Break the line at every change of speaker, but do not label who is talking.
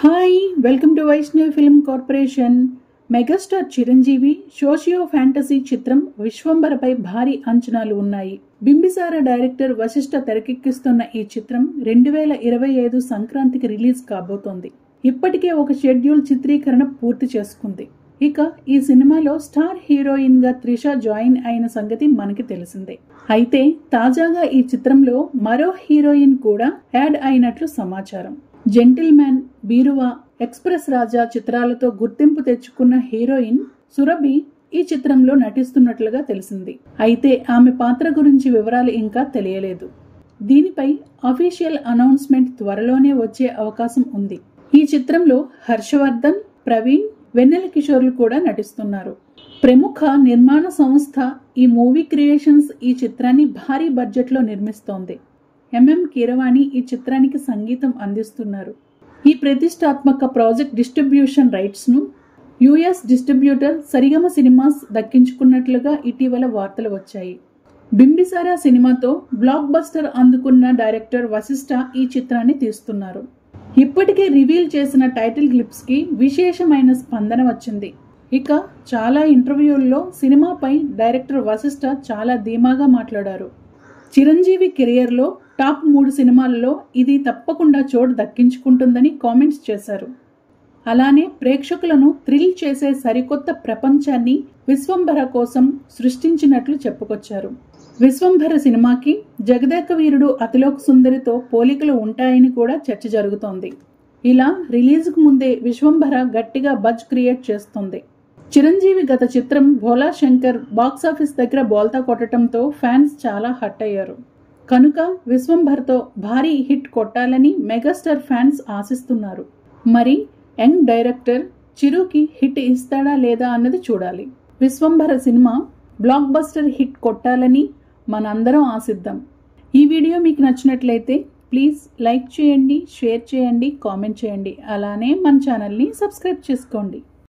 Hi welcome to Vaishnavi film corporation. Megastar Chiranjeevi socio fantasy చిత్రం విశ్వంబరపై భారీ అంచనాలు ఉన్నాయి. బింబిసార డైరెక్టర్ వశిష్ఠ తెరకెక్కిస్తున్న ఈ చిత్రం 2025 సంక్రాంతికి రిలీజ్ కాబోతోంది. ఇప్పటికే ఒక షెడ్యూల్ చిత్రీకరణ పూర్తి చేసుకుంది. ఇక ఈ సినిమాలో స్టార్ హీరోయిన్ గా త్రిష జాయిన్ అయిన సంగతి మనకి తెలిసిందే. అయితే తాజాగా ఈ చిత్రంలో మరో హీరోయిన్ కూడా యాడ్ అయినట్లు సమాచారం. జెంటిల్ మ్యాన్, బీరువా, ఎక్స్ప్రెస్ రాజా చిత్రాలతో గుర్తింపు తెచ్చుకున్న హీరోయిన్ సురభి ఈ చిత్రంలో నటిస్తున్నట్లుగా తెలిసింది. అయితే ఆమె పాత్ర గురించి వివరాలు ఇంకా తెలియలేదు. దీనిపై అఫీషియల్ అనౌన్స్మెంట్ త్వరలోనే వచ్చే అవకాశం ఉంది. ఈ చిత్రంలో హర్షవర్ధన్, ప్రవీణ్, వెన్నెల కిషోర్లు కూడా నటిస్తున్నారు. ప్రముఖ నిర్మాణ సంస్థ ఈ మూవీ క్రియేషన్స్ ఈ చిత్రాన్ని భారీ బడ్జెట్ లో నిర్మిస్తోంది. ఎంఎం కీరవాణి ఈ చిత్రానికి సంగీతం అందిస్తున్నారు. ఈ ప్రతిష్టాత్మక ప్రాజెక్ట్ డిస్ట్రిబ్యూషన్ రైట్స్ ను యుఎస్ డిస్ట్రిబ్యూటర్ సరిగమ సినిమాస్ దక్కించుకున్నట్లుగా ఇటీవల వార్తలు వచ్చాయి. బింబిసారా సినిమాతో బ్లాక్ బస్టర్ అందుకున్న డైరెక్టర్ వశిష్ఠ ఈ చిత్రాన్ని తీస్తున్నారు. ఇప్పటికే రివీల్ చేసిన టైటిల్ క్లిప్స్ కి విశేషమైన స్పందన వచ్చింది. ఇక చాలా ఇంటర్వ్యూల్లో సినిమాపై డైరెక్టర్ వశిష్ఠ చాలా ధీమాగా మాట్లాడారు. చిరంజీవి కెరియర్ లో టాప్ 3 సినిమాల్లో ఇది తప్పకుండా చోటు దక్కించుకుంటుందని కామెంట్స్ చేశారు. అలానే ప్రేక్షకులను థ్రిల్ చేసే సరికొత్త ప్రపంచాన్ని విశ్వంభర కోసం సృష్టించినట్లు చెప్పుకొచ్చారు. విశ్వంభర సినిమాకి జగదేక వీరుడు అతిలోక సుందరితో పోలికలు ఉంటాయని కూడా చర్చ జరుగుతోంది. ఇలా రిలీజ్ కు ముందే విశ్వంభర గట్టిగా బజ్ క్రియేట్ చేస్తుంది. చిరంజీవి గత చిత్రం భోలా శంకర్ బాక్సాఫీస్ దగ్గర బోల్తా కొట్టడంతో ఫ్యాన్స్ చాలా హట్ అయ్యారు. కనుక విశ్వంభర్తో భారీ హిట్ కొట్టాలని మెగాస్టార్ ఫ్యాన్స్ ఆశిస్తున్నారు. మరి యంగ్ డైరెక్టర్ చిరుకి హిట్ ఇస్తాడా లేదా అన్నది చూడాలి. Vishwambhara cinema block buster hit కొట్టాలని మనందరం ఆశిద్దాం. ఈ వీడియో మీకు నచ్చినట్లయితే ప్లీజ్ లైక్ చేయండి, షేర్ చేయండి, కామెంట్ చేయండి. అలానే మన ఛానల్ని సబ్స్క్రైబ్ చేసుకోండి.